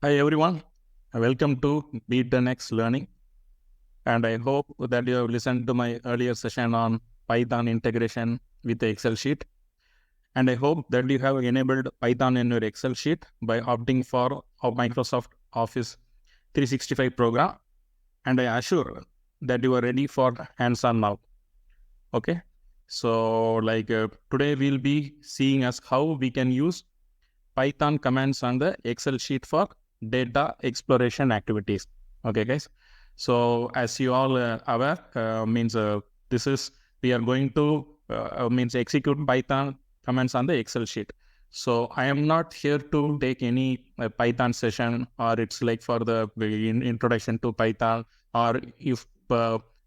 Hi everyone, welcome to Beat the Next Learning, and I hope that you have listened to my earlier session on Python integration with the Excel sheet, and I hope that you have enabled Python in your Excel sheet by opting for a Microsoft Office 365 program, and I assure that you are ready for hands-on now. Okay, so today we'll be seeing as how we can use Python commands on the Excel sheet for data exploration activities. Okay, guys. So as you all aware, this is we are going to execute Python commands on the Excel sheet. So I am not here to take any Python session, or it's like for the introduction to Python, or if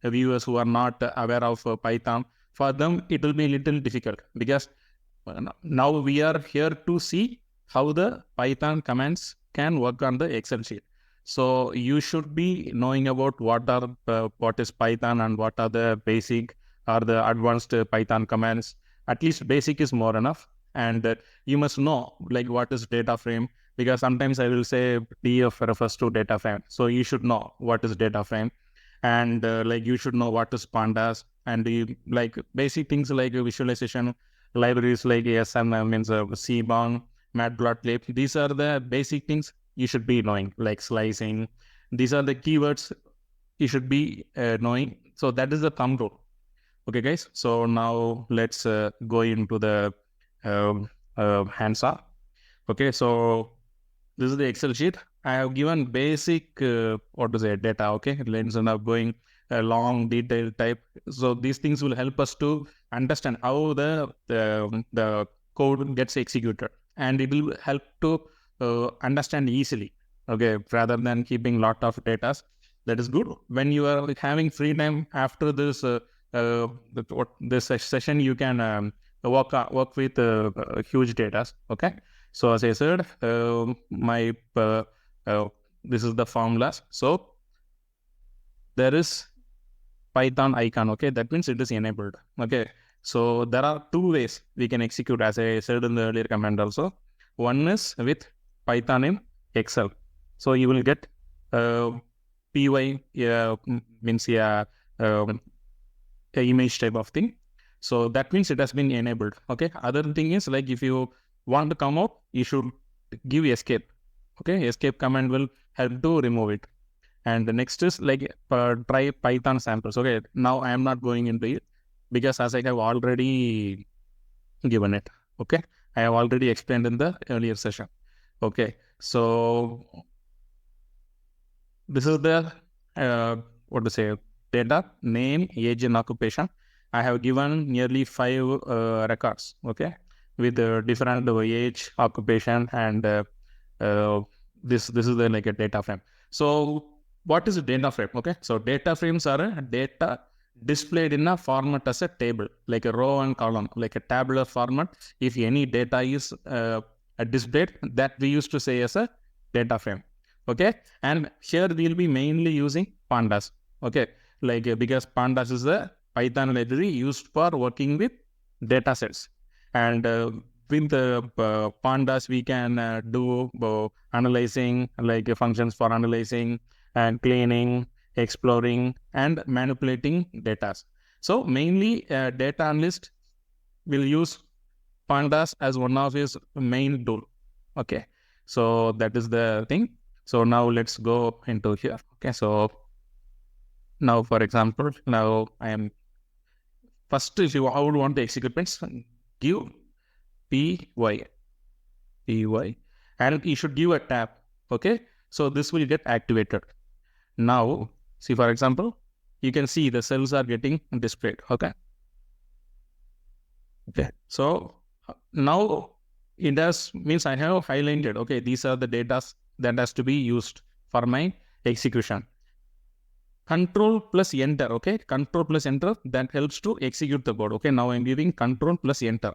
viewers who are not aware of Python, for them it will be a little difficult because now we are here to see how the Python commands can work on the Excel sheet. So you should be knowing about what is Python and what are the basic or the advanced Python commands. At least basic is more enough. And you must know like what is data frame, because sometimes I will say DF refers to data frame. So you should know what is data frame, and you should know what is Pandas, and basic things like visualization libraries like ASM CBON, Matplotlib. These are the basic things you should be knowing, like slicing. These are the keywords you should be knowing. So that is the thumb rule. Okay, guys. So now let's go into the hands-on. Okay, so this is the Excel sheet. I have given basic data. Okay, instead of going a long detailed type. So these things will help us to understand how the code gets executed, and it will help to understand easily. Okay, rather than keeping lot of data. That is good. When you are having free time after this this session, you can work with huge data. Okay. So as I said, this is the formulas. So there is Python icon. Okay, that means it is enabled. Okay, so there are two ways we can execute, as I said in the earlier command also. One is with Python in Excel. So you will get py means a image type of thing. So that means it has been enabled. Okay. Other thing is like if you want to come out, you should give escape. Okay. Escape command will help to remove it. And the next is like try Python samples. Okay. Now I am not going into it because as I have already given it. Okay. I have already explained in the earlier session. Okay. So this is the data, name, age, and occupation. I have given nearly 5 records, okay, with different age, occupation, and this is the like a data frame. So what is a data frame? Okay, so data frames are a data displayed in a format as a table, like a row and column, like a tabular format. If any data is displayed, that we used to say as a data frame. Okay, and here we'll be mainly using Pandas. Okay, because Pandas is a Python library used for working with data sets, and with the Pandas we can do analyzing, like functions for analyzing and cleaning, exploring, and manipulating data. So mainly data analyst will use Pandas as one of his main tool. Okay, so that is the thing. So now let's go into here. Okay, so now for example, now I am first, if you would want to execute means give py, and you should give a tab. Okay, so this will get activated. Now see, for example, you can see the cells are getting displayed. Okay, so now it does means I have highlighted. Okay, these are the data that has to be used for my execution. Control plus enter. Okay, control plus enter, that helps to execute the code. Okay, now I'm giving control plus enter.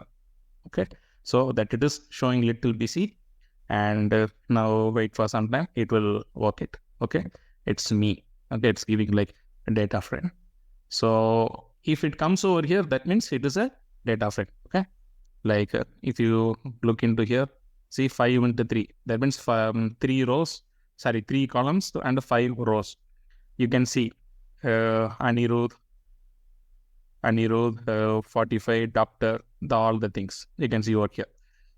Okay, so that it is showing little busy, and now wait for some time, it will work it. Okay, it's me. Okay, it's giving like a data frame. So if it comes over here, that means it is a data frame. Okay, like if you look into here, see 5 into 3, that means 3 rows, 3 columns and 5 rows. You can see Anirudh, 45, doctor, all the things you can see over here.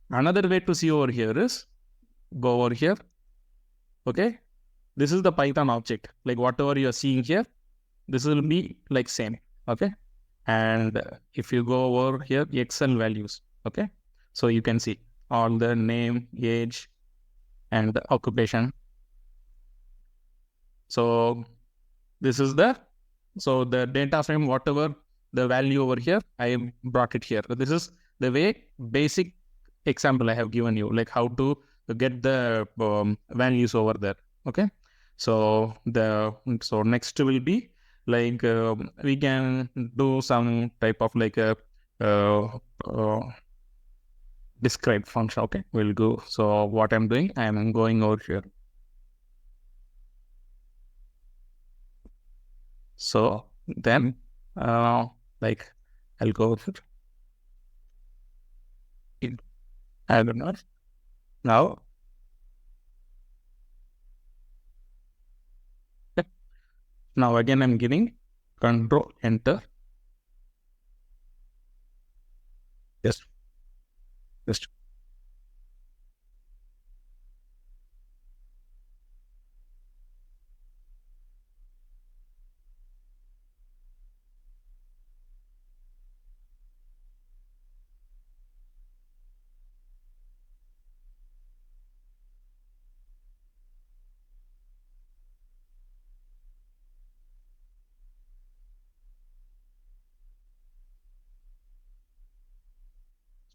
Another way to see over here is go over here. Okay, this is the Python object. Like whatever you are seeing here, this will be like same. Okay, and if you go over here, Excel values. Okay, so you can see all the name, age, and the occupation. So this is the data frame, whatever the value over here, I brought it here. This is the way basic example I have given you, like how to get the values over there. Okay, so next will be like we can do some type of like a describe function. Okay, we'll go. So what I'm doing, I am going over here. So then like I'll go I don't know. Now, now again I'm giving control enter. Just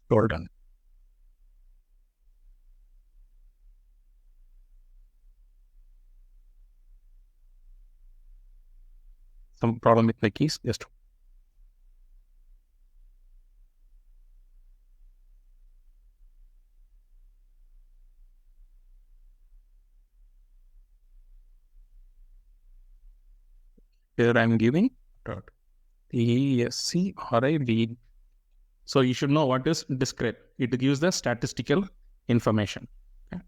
scroll down. Some problem with my keys. Just here I'm giving ESCRIB. So you should know what is discrete. It gives the statistical information. Okay.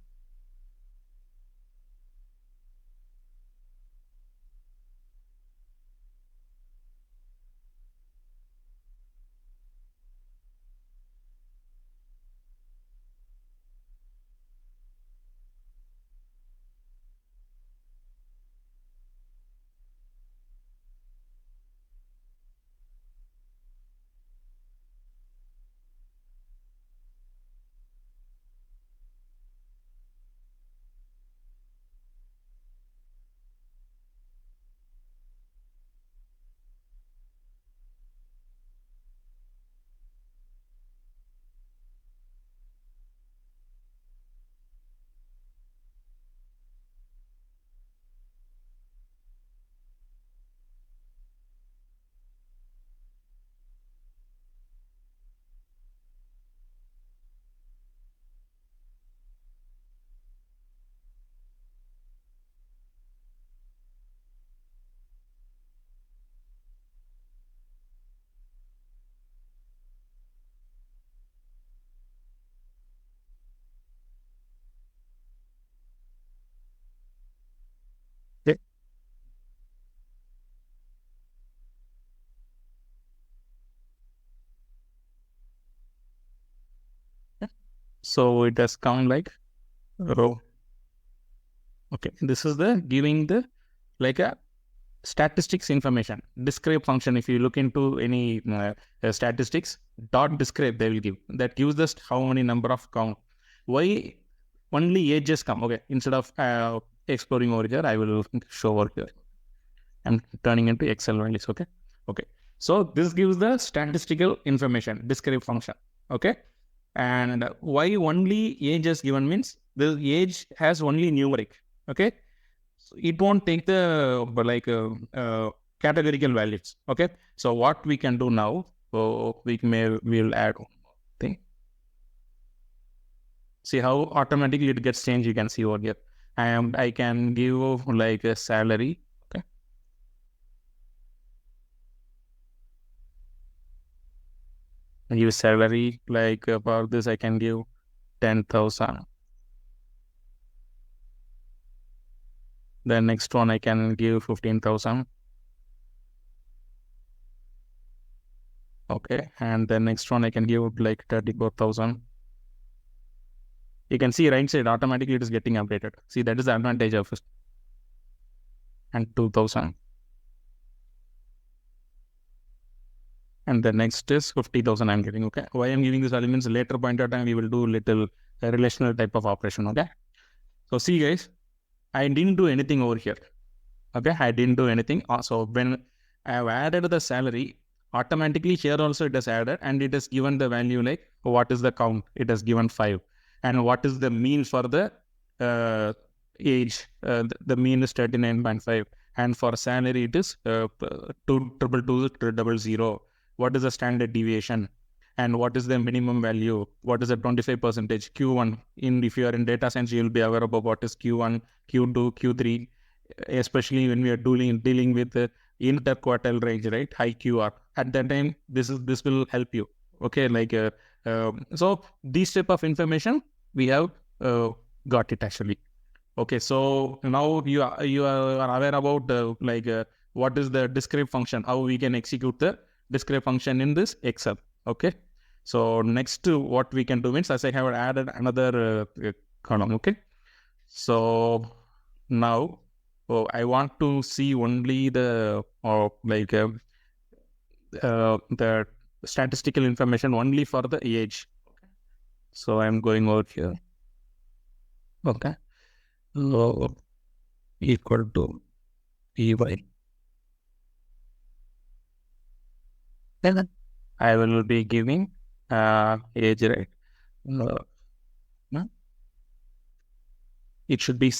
Okay. So it has come like row. Okay, this is the giving the like a statistics information. Describe function. If you look into any statistics, dot describe they will give. That gives us how many number of count. Why only ages come? Okay, instead of exploring over here, I will show over here. I'm turning into Excel values. Okay, okay. So this gives the statistical information. Describe function. Okay, and why only age is given means the age has only numeric. Okay, so it won't take the categorical values. Okay, so what we can do now, so we'll add thing. See how automatically it gets changed. You can see over here. I can give like a salary. Okay, I give salary like for this I can give 10,000. The next one I can give 15,000. Okay, and the next one I can give like 34,000. You can see right side automatically it is getting updated. See, that is the advantage of it. And 2,000. And the next is 50,000 I'm giving. Okay, why I'm giving this value means later point of time we will do little relational type of operation. Okay, so see guys, I didn't do anything over here. Okay, I didn't do anything. So when I have added the salary, automatically here also it is added and it is given the value like what is the count? It has given 5. And what is the mean for the age? The mean is 39.5. And for salary it is 222,000. What is the standard deviation? And what is the minimum value? What is the 25% Q1? If you are in data science, you will be aware about what is Q1, Q2, Q3, especially when we are dealing with the interquartile range, right? High QR. At that time, this will help you. Okay, like so these type of information we have got it actually. Okay, so now you are aware about what is the discrete function, how we can execute the discrete function in this Excel. Okay, so next what we can do means, as I have added another column. Okay, so now I want to see only the the statistical information only for the age. So I'm going over here. Okay, equal to EY. Then I will be giving age, right? It should be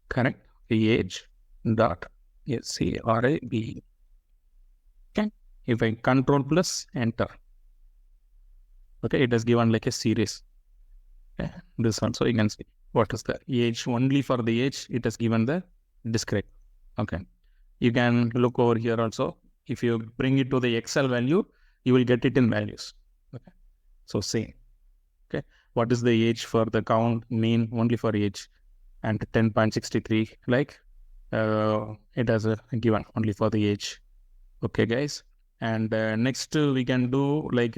correct. Age dot SCRAB. Okay. If I control plus enter, okay, it has given like a series. Okay. This one, so you can see what is the age. Only for the age, it has given the discrete. Okay. You can look over here also. If you bring it to the Excel value, you will get it in values. Okay. So same. Okay. What is the age for the count? Mean only for age. And 10.63, like it has a given only for the age. Okay, guys. And next we can do like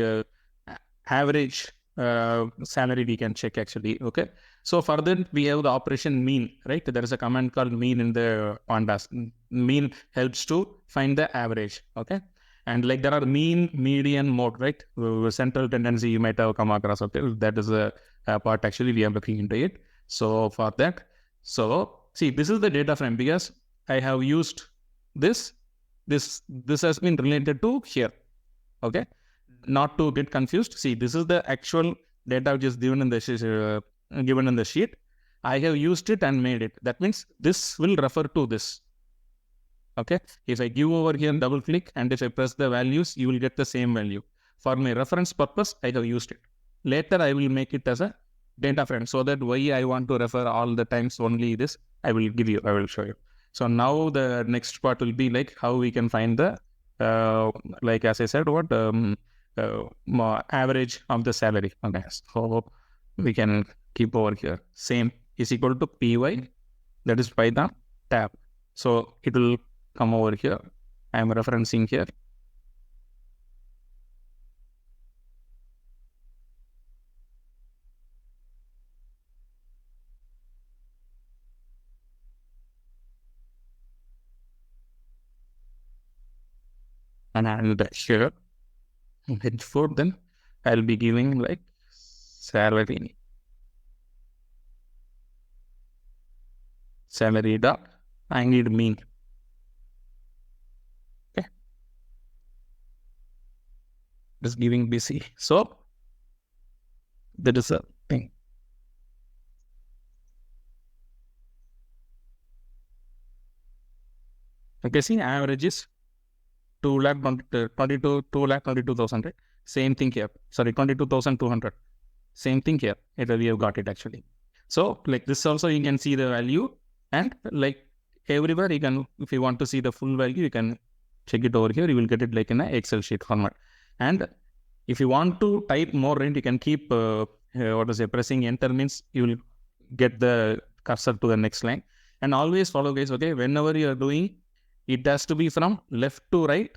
average salary we can check actually. Okay, so for that we have the operation mean, right? There is a command called mean in the Pandas. Mean helps to find the average. Okay, and like there are mean, median, mode, right? Central tendency you might have come across. Okay, that is a part actually we are looking into it. So for that, so see, this is the data frame because I have used this has been related to here. Okay, not to get confused. See, this is the actual data which is given in the sheet. I have used it and made it. That means this will refer to this. Okay, if I give over here and double click and if I press the values, you will get the same value. For my reference purpose, I have used it. Later, I will make it as a data frame so that why I want to refer all the times only this, I will show you. So now the next part will be like how we can find the, like as I said, what average of the salary. Okay, so we can keep over here. Same is equal to PY, that is Python tab. So it will come over here. I am referencing here. And here, henceforth, then I'll be giving like salary dot, I need mean. Okay, just giving BC. So that is a thing. Okay, see, average is 222,000, right? Same thing here. Sorry, 22,200. Same thing here. We have got it actually. So like this also you can see the value, and like everywhere you can, if you want to see the full value, you can check it over here. You will get it like in an Excel sheet format. And if you want to type more, right, you can keep pressing enter means you will get the cursor to the next line. And always follow, guys, okay? Whenever you are doing, it has to be from left to right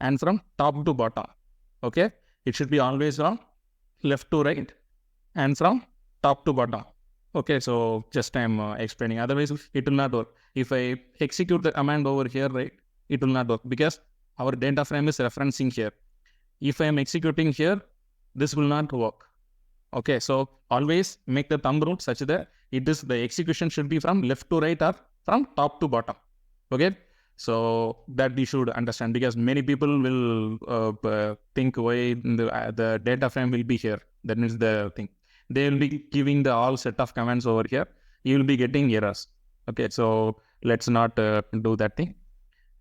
and from top to bottom, okay? It should be always from left to right and from top to bottom. Okay, so just I'm explaining. Otherwise, it will not work. If I execute the command over here, right, it will not work because our data frame is referencing here. If I am executing here, this will not work. Okay, so always make the thumb rule such that it is the execution should be from left to right or from top to bottom. Okay, so that we should understand, because many people will think why the data frame will be here. That means the thing. They will be giving the all set of commands over here. You will be getting errors. Okay, so let's not do that thing.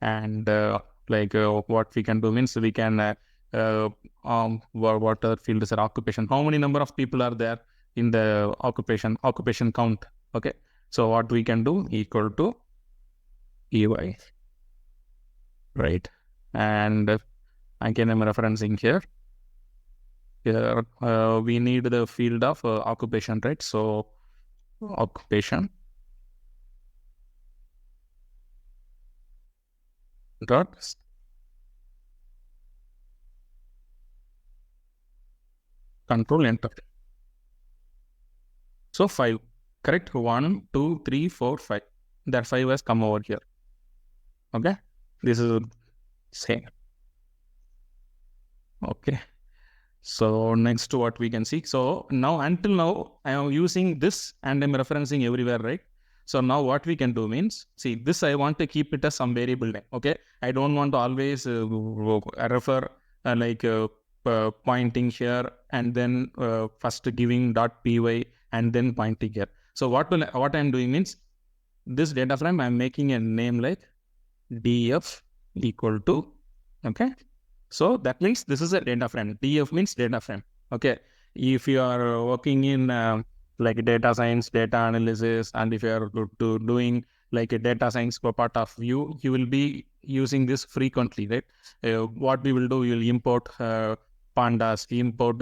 And what we can do means we can what field is our occupation. How many number of people are there in the occupation count? Okay, so what we can do equal to EY, right? And again, I'm referencing here. Here we need the field of occupation, right? So occupation dot control enter. So 5, correct? 1, 2, 3, 4, 5. That 5 has come over here. Okay, this is same. Okay, so next to what we can see. So now until now I am using this and I'm referencing everywhere, right? So now what we can do means, see, this I want to keep it as some variable name. Okay, I don't want to always refer pointing here and then first giving .py and then pointing here. So what I'm doing means, this data frame I'm making a name like df equal to, okay, so that means this is a data frame. df means data frame. Okay, if you are working in like data science, data analysis, and if you are doing like a data science part of you will be using this frequently, right? What we will do, we will import pandas, import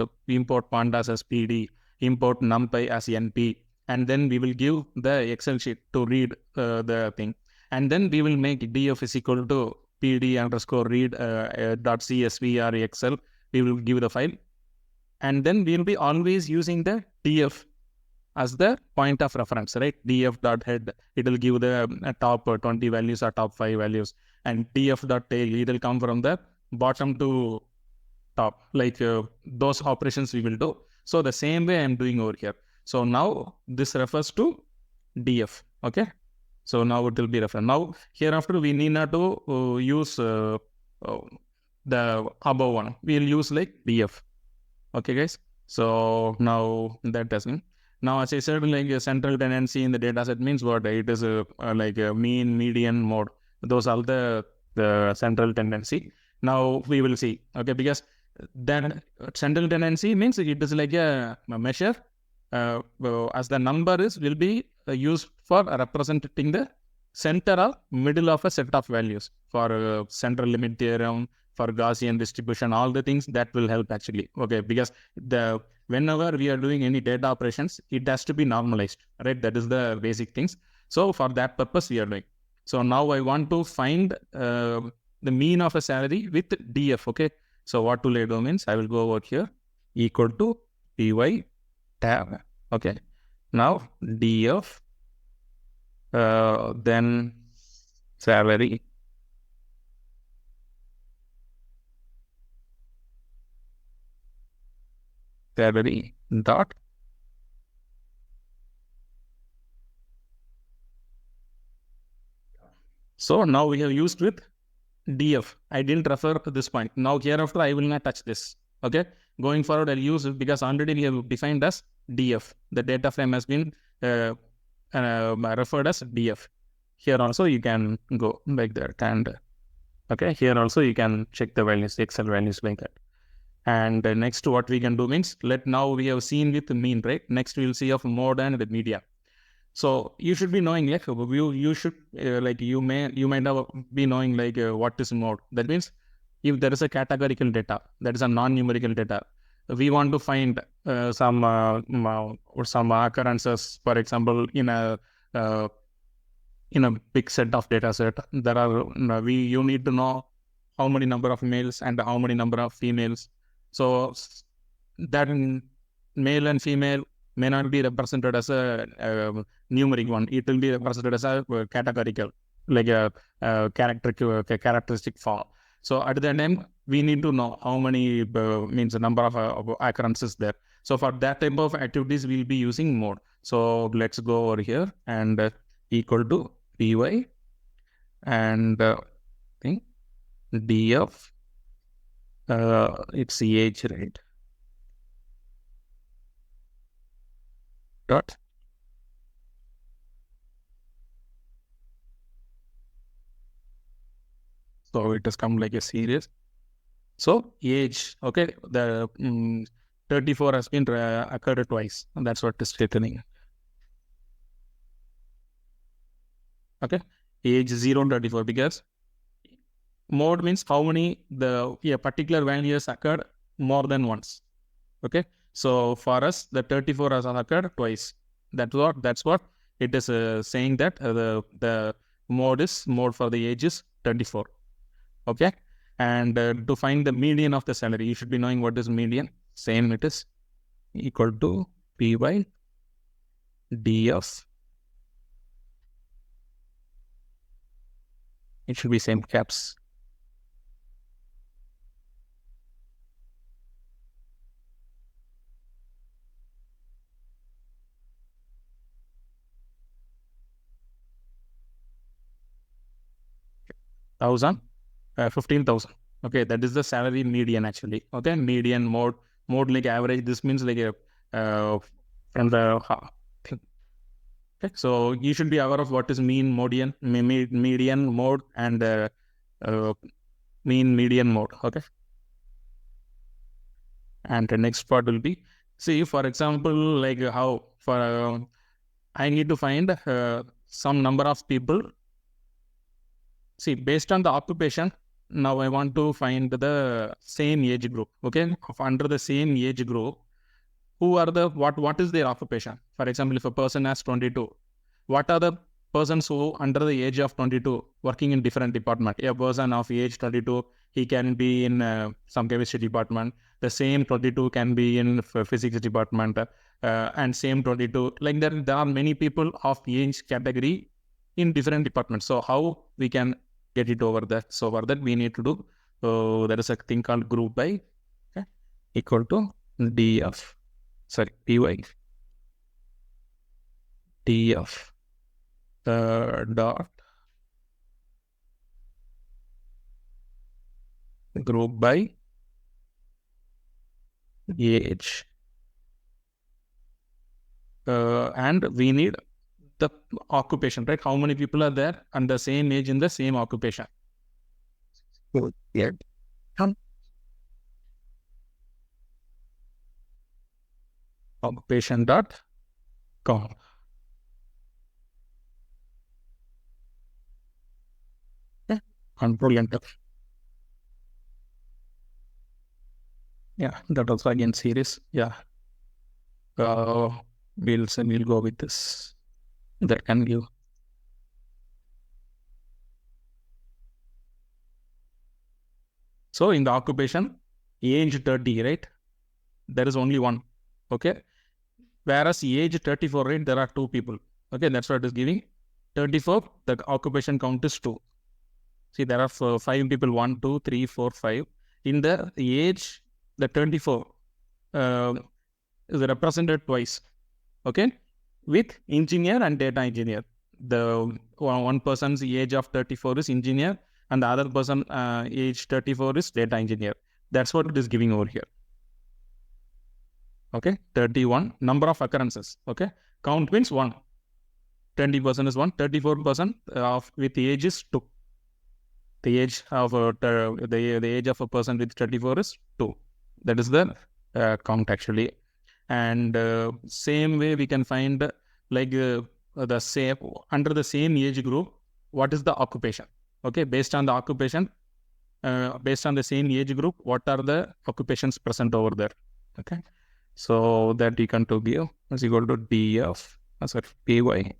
pandas as pd, import numpy as np, and then we will give the Excel sheet to read the thing, and then we will make df is equal to pd underscore read .csv or excel. We will give the file, and then we will be always using the df as the point of reference, right? df.head, it will give the top 20 values or top 5 values, and df.tail, it will come from the bottom to top, like those operations we will do. So the same way I'm doing over here. So now this refers to df, okay? So now it will be reference. Now hereafter we need not to use the above one. We'll use like df. Okay, guys. So now that does mean. Now, as I said, like a central tendency in the data set means what? It is like a mean, median, mode. Those are the central tendency. Now we will see. Okay, because then central tendency means it is like a measure. As the number will be used for representing the center or middle of a set of values for central limit theorem, for Gaussian distribution, all the things that will help actually. Okay, because whenever we are doing any data operations, it has to be normalized, right? That is the basic things. So for that purpose we are doing. So now I want to find the mean of a salary with df. Okay, so what will I do means, I will go over here equal to py tab. Okay, now df then salary dot so now we have used with df. I didn't refer to this point. Now hereafter I will not touch this. Okay, going forward I'll use it because already we have defined as df. The data frame has been referred as df. Here also you can go like that, and okay, here also you can check the values, Excel values like that. And next what we can do means, now we have seen with mean, right? Next we will see of mode and the median. So you should be knowing, like you should you might have be knowing what is mode. That means if there is a categorical data, that is a non-numerical data, we want to find some occurrences, for example, in a in a big set of data set, there are, you need to know how many number of males and how many number of females. So that male and female may not be represented as a numeric one. It will be represented as a categorical, like a characteristic form. So at the end, we need to know how many means the number of occurrences there. So for that type of activities, we'll be using mode. So let's go over here and equal to py and thing df. It's age, right? Dot. So it has come like a series. So age, okay, the 34 has been occurred twice, and that's what is returning. Okay, age 0 and 34, because mode means how many a particular value has occurred more than once. Okay, so for us the 34 has occurred twice. That's what it is saying, that the mode for the age is 34. Okay, and to find the median of the salary, you should be knowing what is median. Same, it is equal to py df. It should be same caps. Thousand, 15,000. Okay, that is the salary median actually. Okay, median mode like average. This means like a from the thing. Okay, so you should be aware of what is mean, median, mode, and mean, median, mode. Okay, and the next part will be, see, for example, like how for I need to find some number of people. See, based on the occupation, now I want to find the same age group. Okay, under the same age group, who are the what is their occupation? For example, if a person has 22, what are the persons who under the age of 22 working in different department? A person of age 22, he can be in some chemistry department. The same 22 can be in physics department, and same 22. Like there are many people of age category in different departments. So how we can get it over there? So for that we need to do, there is a thing called group by, okay, equal to df, sorry, py df dot group by age, and we need the occupation, right? How many people are there and the same age in the same occupation? Yeah. Occupation dot count. Yeah. Control enter. Yeah, that also again series. Yeah. We'll go with this. That can give. So in the occupation, age 30, right? There is only one. Okay. Whereas age 34, right? There are two people. Okay, that's what it is giving. 34, the occupation count is 2. See, there are 5 people, 1, 2, 3, 4, 5. In the age, the 24 is represented twice. Okay, with engineer and data engineer. The one person's age of 34 is engineer, and the other person age 34 is data engineer. That's what it is giving over here. Okay, 31 number of occurrences. Okay, count means 1. 20% is 1. 34% of with age is 2. The age of the age of a person with 34 is 2. That is the count actually. And same way we can find like the same under the same age group, what is the occupation? Okay, based on the occupation, based on the same age group, what are the occupations present over there? Okay, so that we can to give is equal to df, sorry, py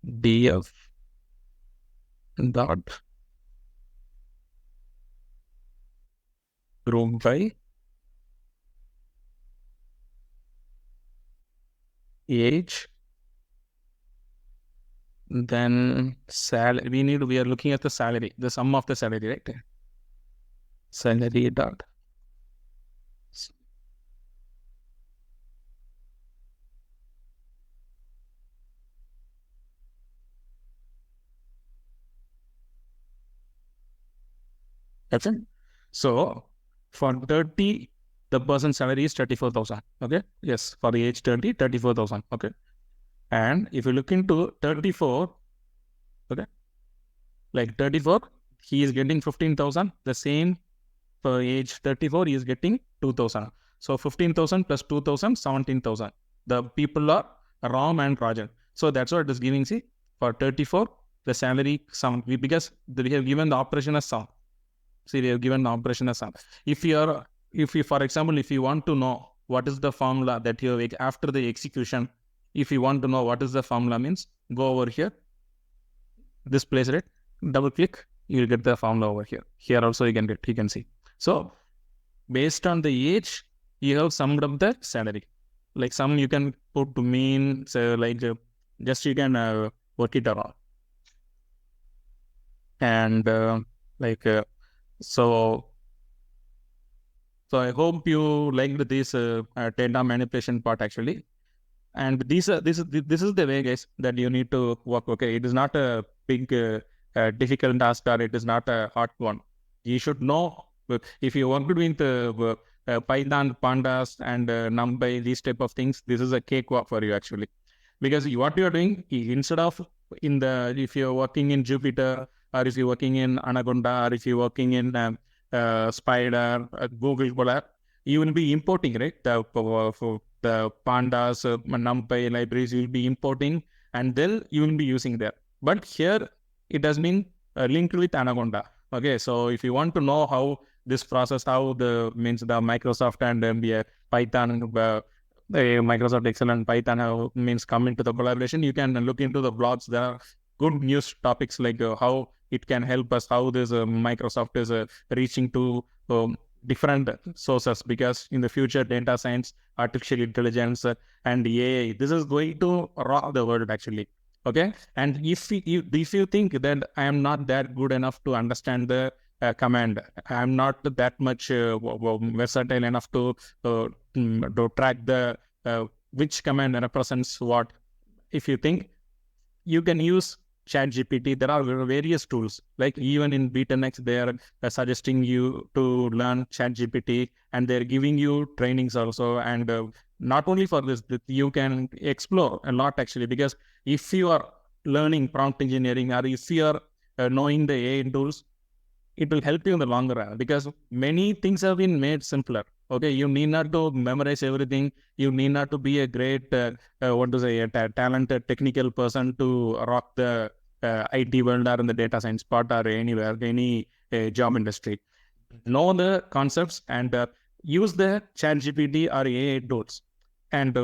df dot group by age, then salary. We are looking at the salary, the sum of the salary, right? Salary dot. That's it. So for 30, the person's salary is 34,000. Okay. Yes. For the age 30, 34,000. Okay. And if you look into 34, okay, like 34, he is getting 15,000. The same for age 34, he is getting 2,000. So 15,000 plus 2,000, 17,000. The people are Ram and Rajan. So that's what it is giving. See, for 34, the salary sum, because we have given the operation as sum. See, we have given the operation as sum. If you, for example, if you want to know what is the formula that you have after the execution, if you want to know what is the formula means, go over here, this place, right? Double click, you will get the formula over here. Here also you can see. So based on the age, you have summed up the salary. Like some you can put to mean, so like just you can work it around. And so I hope you liked this data manipulation part actually. And this is the way, guys, that you need to work. Okay, it is not a big difficult task, or it is not a hard one. You should know if you want to do the Python, Pandas, and NumPy, these type of things. This is a cakewalk for you actually, because what you are doing, instead of if you're working in Jupyter, or if you're working in Anaconda, or if you're working in Spider, Google Colab, you will be importing, right? The Pandas, NumPy libraries you will be importing, and then you will be using there. But here it has been linked with Anaconda. Okay, so if you want to know how this process, how the Microsoft and the Python, Microsoft Excel and Python come into the collaboration, you can look into the blogs. There are good news topics like how it can help us, how this Microsoft is reaching to different sources, because in the future data science, artificial intelligence, and AI, this is going to rock the world actually. Okay, and if you think that I am not that good enough to understand the command, I am not that much versatile enough to track the which command represents what. If you think, you can use ChatGPT. There are various tools, like even in BetaNext, they are suggesting you to learn ChatGPT, and they're giving you trainings also. And not only for this, you can explore a lot actually, because if you are learning prompt engineering, or if you are knowing the AI tools, it will help you in the longer run, because many things have been made simpler. Okay, you need not to memorize everything. You need not to be a great, talented technical person to rock the IT world, or in the data science part, or anywhere, any job industry. Know the concepts, and use the ChatGPT or AI tools. And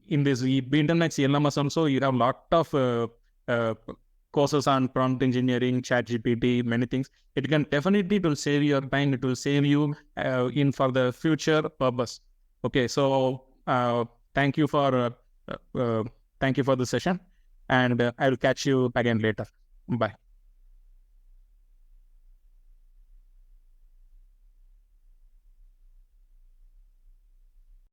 in this BetaNext LMS also, you have a lot of courses on prompt engineering, ChatGPT, many things. It can definitely, it will save your time. It will save you in for the future purpose. Okay, so thank you for the session, and I will catch you again later. Bye.